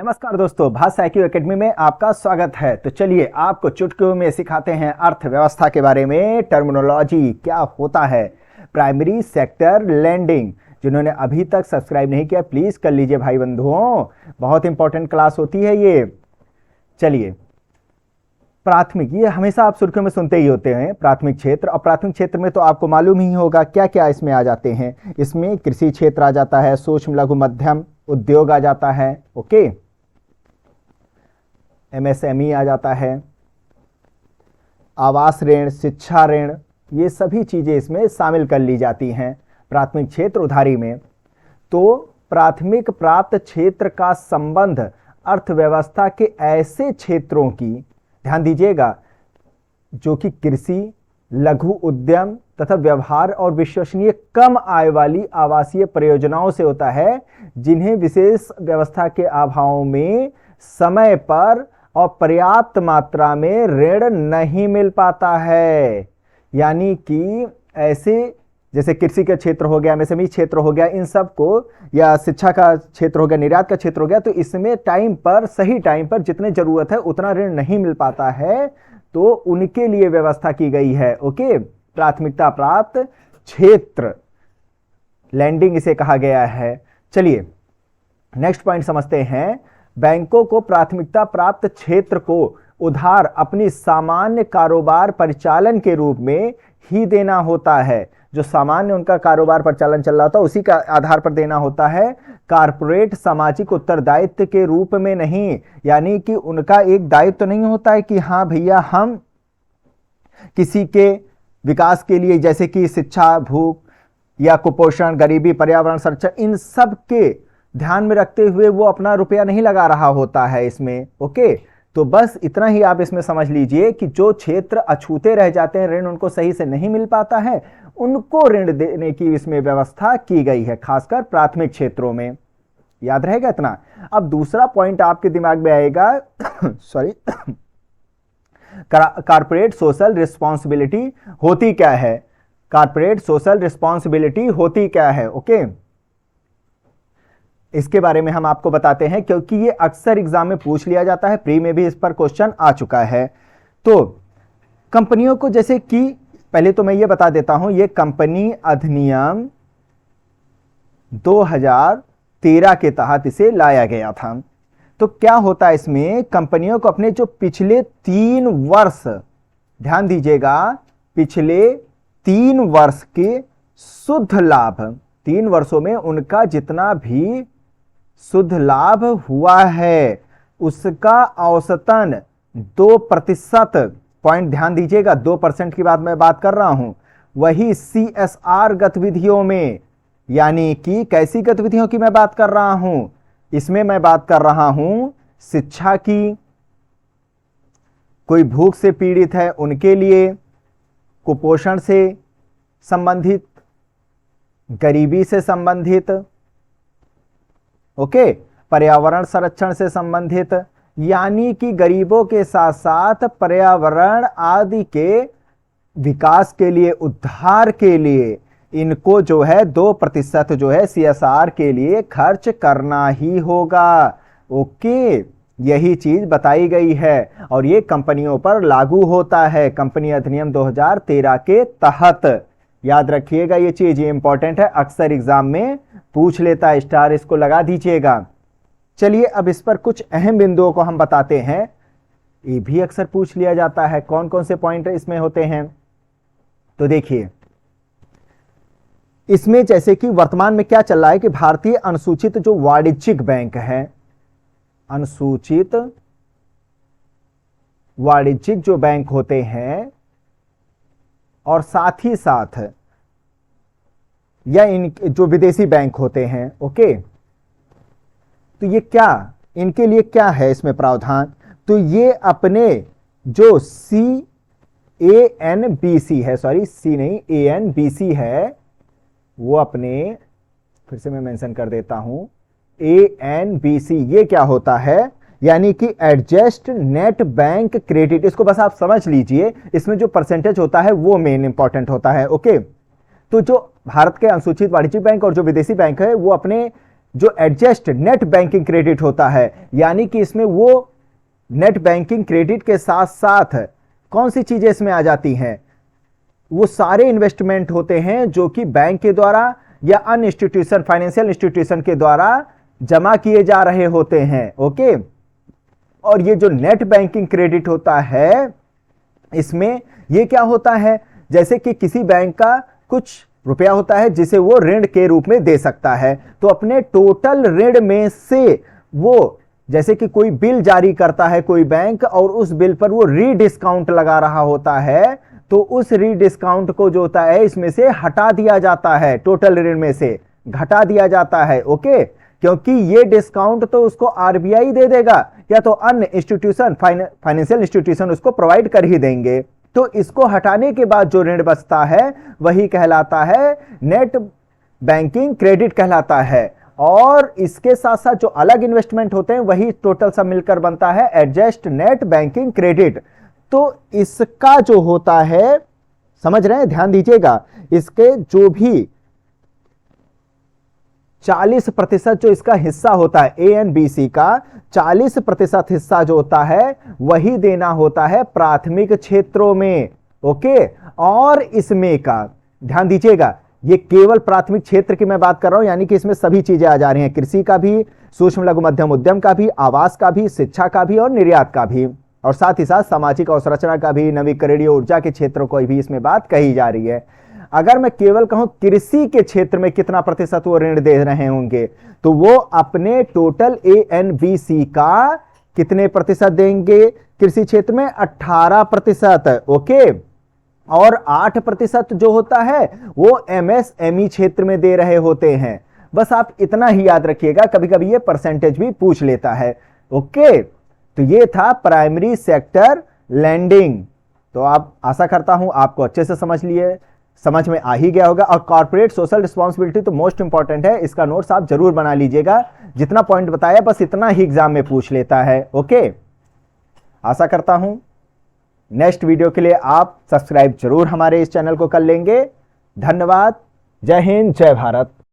नमस्कार दोस्तों, भाषा IQ एकेडमी में आपका स्वागत है। तो चलिए आपको चुटकियों में सिखाते हैं अर्थव्यवस्था के बारे में। टर्मिनोलॉजी क्या होता है, प्राइमरी सेक्टर लेंडिंग। जिन्होंने अभी तक सब्सक्राइब नहीं किया प्लीज कर लीजिए भाई बंधुओं, बहुत इंपॉर्टेंट क्लास होती है ये। चलिए, प्राथमिक, ये हमेशा आप सुर्खियों में सुनते ही होते हैं प्राथमिक क्षेत्र। और प्राथमिक क्षेत्र में तो आपको मालूम ही होगा क्या क्या इसमें आ जाते हैं। इसमें कृषि क्षेत्र आ जाता है, सूक्ष्म लघु मध्यम उद्योग आ जाता है, ओके, MSME आ जाता है, आवास ऋण, शिक्षा ऋण, ये सभी चीजें इसमें शामिल कर ली जाती हैं प्राथमिक क्षेत्र उधारी में। तो प्राथमिक प्राप्त क्षेत्र का संबंध अर्थव्यवस्था के ऐसे क्षेत्रों की, ध्यान दीजिएगा, जो कि कृषि, लघु उद्यम तथा व्यवहार और विश्वसनीय कम आय वाली आवासीय परियोजनाओं से होता है, जिन्हें विशेष व्यवस्था के अभाव में समय पर और पर्याप्त मात्रा में ऋण नहीं मिल पाता है। यानी कि ऐसे जैसे कृषि का क्षेत्र हो गया, MSME क्षेत्र हो गया, इन सब को, या शिक्षा का क्षेत्र हो गया, निर्यात का क्षेत्र हो गया, तो इसमें टाइम पर, सही टाइम पर जितने जरूरत है उतना ऋण नहीं मिल पाता है, तो उनके लिए व्यवस्था की गई है। ओके, प्राथमिकता प्राप्त क्षेत्र, लैंडिंग इसे कहा गया है। चलिए नेक्स्ट पॉइंट समझते हैं। बैंकों को प्राथमिकता प्राप्त क्षेत्र को उधार अपनी सामान्य कारोबार परिचालन के रूप में ही देना होता है। जो सामान्य उनका कारोबार परिचालन चल रहा होता है उसी का आधार पर देना होता है, कारपोरेट सामाजिक उत्तरदायित्व के रूप में नहीं। यानी कि उनका एक दायित्व तो नहीं होता है कि हाँ भैया हम किसी के विकास के लिए, जैसे कि शिक्षा, भूख या कुपोषण, गरीबी, पर्यावरण संरक्षण, इन सब के ध्यान में रखते हुए वो अपना रुपया नहीं लगा रहा होता है इसमें। ओके, तो बस इतना ही आप इसमें समझ लीजिए कि जो क्षेत्र अछूते रह जाते हैं, ऋण उनको सही से नहीं मिल पाता है, उनको ऋण देने की इसमें व्यवस्था की गई है, खासकर प्राथमिक क्षेत्रों में। याद रहेगा इतना। अब दूसरा पॉइंट आपके दिमाग में आएगा सॉरी कारपोरेट सोशल रिस्पॉन्सिबिलिटी होती क्या है। कारपोरेट सोशल रिस्पॉन्सिबिलिटी होती क्या है, ओके, इसके बारे में हम आपको बताते हैं, क्योंकि ये अक्सर एग्जाम में पूछ लिया जाता है, प्री में भी इस पर क्वेश्चन आ चुका है। तो कंपनियों को, जैसे कि पहले तो मैं ये बता देता हूं, ये कंपनी अधिनियम 2013 के तहत इसे लाया गया था। तो क्या होता है इसमें, कंपनियों को अपने जो पिछले 3 वर्ष, ध्यान दीजिएगा, पिछले 3 वर्ष के शुद्ध लाभ, 3 वर्षों में उनका जितना भी शुद्ध लाभ हुआ है उसका औसतन 2%, पॉइंट ध्यान दीजिएगा, 2% की बात मैं बात कर रहा हूं, वही CSR गतिविधियों में, यानी कि कैसी गतिविधियों की मैं बात कर रहा हूं, इसमें मैं बात कर रहा हूं शिक्षा की, कोई भूख से पीड़ित है उनके लिए, कुपोषण से संबंधित, गरीबी से संबंधित, ओके, पर्यावरण संरक्षण से संबंधित, यानी कि गरीबों के साथ साथ पर्यावरण आदि के विकास के लिए, उद्धार के लिए इनको जो है 2% जो है CSR के लिए खर्च करना ही होगा। ओके, यही चीज बताई गई है और ये कंपनियों पर लागू होता है कंपनी अधिनियम 2013 के तहत। याद रखिएगा ये चीज, ये इंपॉर्टेंट है, अक्सर एग्जाम में पूछ लेता है, स्टार इसको लगा दीजिएगा। चलिए अब इस पर कुछ अहम बिंदुओं को हम बताते हैं, ये भी अक्सर पूछ लिया जाता है, कौन कौन से पॉइंट इसमें होते हैं। तो देखिए, इसमें जैसे कि वर्तमान में क्या चल रहा है कि भारतीय अनुसूचित जो वाणिज्यिक बैंक है, अनुसूचित वाणिज्यिक जो बैंक होते हैं, और साथ ही साथ या इन जो विदेशी बैंक होते हैं, ओके, तो ये क्या, इनके लिए क्या है इसमें प्रावधान, तो ये अपने जो CANBC है, सॉरी C नहीं ANBC है, वो अपने, फिर से मैं मेंशन कर देता हूं, ANBC, ये क्या होता है, यानी कि एडजस्ट नेट बैंक क्रेडिट, इसको बस आप समझ लीजिए, इसमें जो परसेंटेज होता है वो मेन इंपॉर्टेंट होता है। ओके, तो जो भारत के अनुसूचित वाणिज्यिक बैंक और जो विदेशी बैंक है वो अपने जो एडजस्ट नेट बैंकिंग क्रेडिट होता है, यानी कि इसमें वो नेट बैंकिंग क्रेडिट के साथ साथ कौन सी चीजें इसमें आ जाती हैं, वो सारे इन्वेस्टमेंट होते हैं जो कि बैंक के द्वारा या अन्य इंस्टीट्यूशन, फाइनेंशियल इंस्टीट्यूशन के द्वारा जमा किए जा रहे होते हैं। ओके, और ये जो नेट बैंकिंग क्रेडिट होता है, इसमें ये क्या होता है, जैसे कि किसी बैंक का कुछ रुपया होता है जिसे वो ऋण के रूप में दे सकता है, तो अपने टोटल ऋण में से वो, जैसे कि कोई बिल जारी करता है कोई बैंक और उस बिल पर वो रीडिस्काउंट लगा रहा होता है, तो उस रीडिस्काउंट को जो होता है इसमें से हटा दिया जाता है, टोटल ऋण में से घटा दिया जाता है। ओके, क्योंकि ये डिस्काउंट तो उसको आरबीआई दे देगा या तो अन्य इंस्टीट्यूशन, फाइनेंशियल इंस्टीट्यूशन उसको प्रोवाइड कर ही देंगे, तो इसको हटाने के बाद जो ऋण बचता है वही कहलाता है नेट बैंकिंग क्रेडिट कहलाता है। और इसके साथ साथ जो अलग इन्वेस्टमेंट होते हैं वही टोटल सब मिलकर बनता है एडजस्ट नेट बैंकिंग क्रेडिट। तो इसका जो होता है, समझ रहे हैं, ध्यान दीजिएगा, इसके जो भी 40% जो इसका हिस्सा होता है, ए एन बी सी का 40% हिस्सा जो होता है वही देना होता है प्राथमिक क्षेत्रों में। ओके, और इसमें का ध्यान दीजिएगा, ये केवल प्राथमिक क्षेत्र की मैं बात कर रहा हूं, यानी कि इसमें सभी चीजें आ जा रही हैं, कृषि का भी, सूक्ष्म लघु मध्यम उद्यम का भी, आवास का भी, शिक्षा का भी और निर्यात का भी, और साथ ही साथ सामाजिक अवसंरचना का भी, नवीकरणीय ऊर्जा के क्षेत्रों को भी इसमें बात कही जा रही है। अगर मैं केवल कहूं कृषि के क्षेत्र में कितना प्रतिशत वो ऋण दे रहे होंगे, तो वो अपने टोटल एएनबीसी का कितने प्रतिशत देंगे, कृषि क्षेत्र में 18%। ओके, और 8% जो होता है वो एमएसएमई क्षेत्र में दे रहे होते हैं। बस आप इतना ही याद रखिएगा, कभी कभी ये परसेंटेज भी पूछ लेता है। ओके, तो ये था प्राइमरी सेक्टर लैंडिंग। तो आप, आशा करता हूं आपको अच्छे से समझ में आ ही गया होगा। और कॉर्पोरेट सोशल रिस्पॉन्सिबिलिटी तो मोस्ट इंपॉर्टेंट है, इसका नोट्स आप जरूर बना लीजिएगा, जितना पॉइंट बताया बस इतना ही एग्जाम में पूछ लेता है। ओके, आशा करता हूं नेक्स्ट वीडियो के लिए आप सब्सक्राइब जरूर हमारे इस चैनल को कर लेंगे। धन्यवाद, जय हिंद, जय भारत।